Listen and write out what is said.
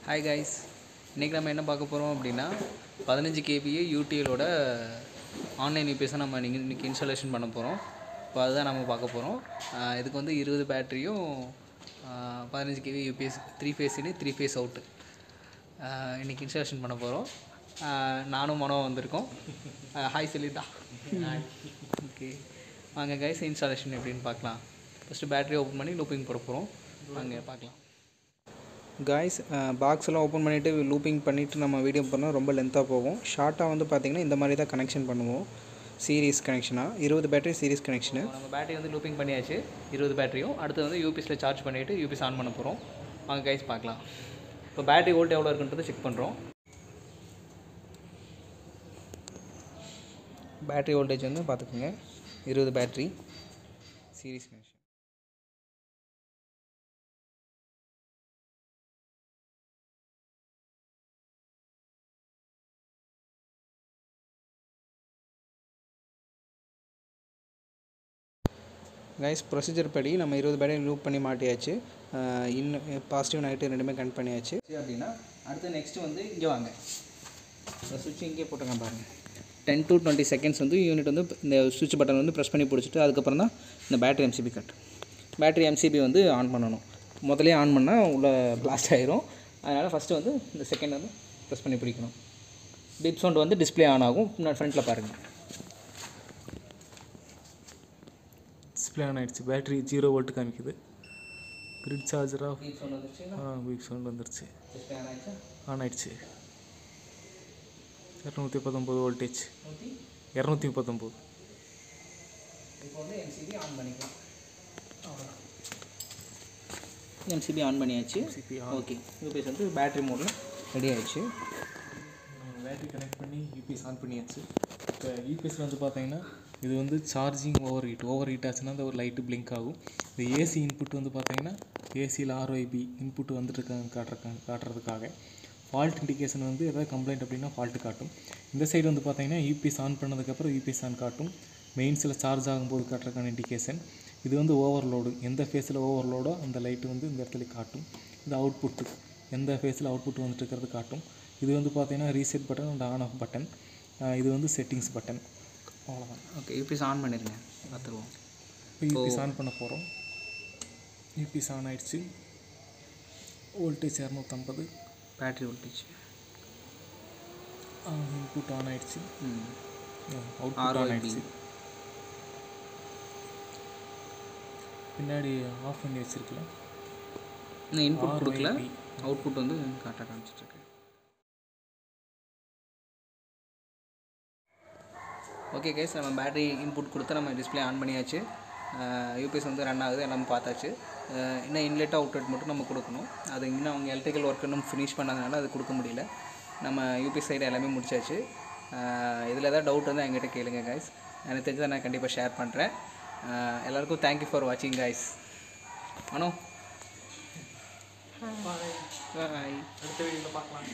Hi guys, இன்றைக்கி நம்ம என்ன பார்க்க போகிறோம் அப்படின்னா 15 kVA யூடிஎலோட ஆன்லைன் யூபிஎஸை நம்ம இன்றைக்கி இன்ஸ்டாலேஷன் பண்ண போகிறோம். இப்போ அதுதான் நம்ம பார்க்க போகிறோம். இதுக்கு வந்து 20 பேட்டரியும் 15 kVA யூபிஎஸ் 3 ஃபேஸ் இன் 3 ஃபேஸ் அவுட்டு இன்றைக்கி இன்ஸ்டாலேஷன் பண்ண போகிறோம். நானும் மனோ வந்திருக்கோம். ஹாய் சொல்லிட்டா. ஓகே, வாங்க கைஸ் இன்ஸ்டாலேஷன் எப்படின்னு பார்க்கலாம். ஃபஸ்ட்டு பேட்டரி ஓப்பன் பண்ணி லூப்பிங் போட போகிறோம். வாங்க பார்க்கலாம். காய்ஸ், பாக்ஸ் எல்லாம் ஓப்பன் பண்ணிவிட்டு லூப்பிங் பண்ணிவிட்டு நம்ம வீடியோ பண்ணால் ரொம்ப லென்த்தாக போகும். ஷார்ட்டாக வந்து பார்த்திங்கன்னா இந்த மாதிரி தான் கனெக்ஷன் பண்ணுவோம். சீரிஸ் கனெக்ஷனாக 20 பேட்டரி சீரிஸ் கனெக்ஷனு. நம்ம பேட்டரி வந்து லூப்பிங் பண்ணியாச்சு 20 பேட்டரியும். அடுத்து வந்து யூபிஎஸில் சார்ஜ் பண்ணிவிட்டு யூபிஎஸ் ஆன் பண்ண போகிறோம். வாங்க கைஸ் பார்க்கலாம். இப்போ பேட்டரி வோல்ட் எவ்வளோ இருக்குன்றதை செக் பண்ணுறோம். பேட்டரி வோல்டேஜ் வந்து பார்த்துக்குங்க, 20 battery series connection. Guys, procedure படி நம்ம 20 பேட்டரி லூப் பண்ணி மாட்டியாச்சு. இன்னும் பாசிட்டிவ் நெகட்டிவ் ரெண்டுமே கனெக்ட் பண்ணியாச்சு. அப்படின்னா அடுத்து நெக்ஸ்ட்டு வந்து இங்கே வாங்க, இந்த சுவிட்ச் இங்கே போட்டுங்க பாருங்கள். 10 to 20 செகண்ட்ஸ் வந்து யூனிட் வந்து இந்த சுவிட்ச் பட்டன் வந்து ப்ரெஸ் பண்ணி பிடிச்சிட்டு அதுக்கப்புறம் தான் இந்த பேட்டரி எம்சிபி பேட்டரி எம்சிபி வந்து ஆன் பண்ணணும். முதலே ஆன் பண்ணால் உள்ள பிளாஸ்ட் ஆகிரும். அதனால் ஃபஸ்ட்டு வந்து இந்த செகண்ட் வந்து ப்ரெஸ் பண்ணி பிடிக்கணும். பீப் சவுண்ட் வந்து டிஸ்பிளே ஆன் ஆகும். ஃப்ரண்ட்டில் பாருங்கள், டிஸ்பிளே ஆன் ஆகிடுச்சு. பேட்டரி 0 வோல்ட் காமிக்குது. கிரிட் சார்ஜராக பீப் சவுண்ட் வந்துருச்சு. பீப் சவுண்ட் வந்துருச்சு. டிஸ்பிளே ஆன் ஆகிடுச்சு. ஆன் ஆகிடுச்சு. 219 வோல்டேஜ், 239. இப்போ வந்து எம்சிபி ஆன் பண்ணிக்கலாம். எம்சிபி ஆன் பண்ணியாச்சு. ஓகே, யூபிஎஸ் வந்து பேட்டரி மோடில் ரெடி ஆகிடுச்சு. பேட்டரி கனெக்ட் பண்ணி யூபிஎஸ் ஆன் பண்ணியாச்சு. இப்போ யூபிஎஸ்சில் வந்து பார்த்தீங்கன்னா இது வந்து சார்ஜிங் ஓவர் ஹீட் ஆச்சுன்னா அந்த ஒரு லைட்டு பிளிங்க் ஆகும். இந்த ஏசி இன்புட் வந்து பார்த்தீங்கன்னா ஏசியில் ஆர்ஒய்பி இன்புட் வந்துட்டு காட்டுறதுக்காக ஃபால்ட் இண்டிகேஷன் வந்து எதாவது கம்ப்ளைண்ட் அப்படின்னா ஃபால்ட்டு காட்டும். இந்த சைடு வந்து பார்த்தீங்கன்னா யூபிஎஸ் ஆன் பண்ணதுக்கப்புறம் யூபிஎஸ் ஆன் காட்டும். மெயின்ஸில் சார்ஜ் ஆகும்போது காட்டுறதுக்கான இண்டிகேஷன். இது வந்து ஓவர்லோடு, எந்த ஃபேஸில் ஓவர்லோடோ அந்த லைட்டு வந்து இந்த இடத்துல காட்டும். இது அவுட்புட்டு, எந்த ஃபேஸில் அவுட்புட் வந்துட்டு இருக்கிறது காட்டும். இது வந்து பார்த்தீங்கன்னா reset button and on off button. இது வந்து செட்டிங்ஸ் பட்டன். அவ்வளோதான். ஓகே, யூபிஎஸ் ஆன் பண்ணிடுங்க, பார்த்துருவோம். இப்போ யூபிஎஸ் ஆன் பண்ண போகிறோம். யூபிஎஸ் ஆன் ஆகிடுச்சு. Voltage 250. Battery voltage input on ஆகிடுச்சு. அவுட்புட் ஆன் ஆகிடுச்சு. பின்னாடி ஆஃப் பண்ணி வச்சுருக்கலாம். இன்னும் இன்புட் கொடுக்கல, அவுட்புட் வந்து கரெக்டாக காமிச்சிட்ருக்கு. ஓகே கைஸ், நம்ம பேட்டரி இன்புட் கொடுத்து நம்ம டிஸ்பிளே ஆன் பண்ணியாச்சு. யூபிஎஸ் வந்து ரன் ஆகுது, எல்லாமே பார்த்தாச்சு. இன்னும் இன்லெட் அவுட்லெட் மட்டும் நம்ம கொடுக்கணும். அது இன்னும் அவங்க எலக்ட்ரிக்கல் ஒர்க் இன்னும் ஃபினிஷ் பண்ணாதனால அது கொடுக்க முடியல. நம்ம யூபிஎஸ் சைடு எல்லாமே முடிச்சாச்சு. இதில் ஏதாவது டவுட் வந்து என்கிட்ட கேளுங்க கைஸ். எனக்கு தெரிஞ்சதை நான் கண்டிப்பாக ஷேர் பண்ணுறேன். எல்லாருக்கும் தேங்க்யூ ஃபார் வாட்சிங் கைஸ். அனோ பாய். அடுத்த வீடியோவில் பார்க்கலாம்.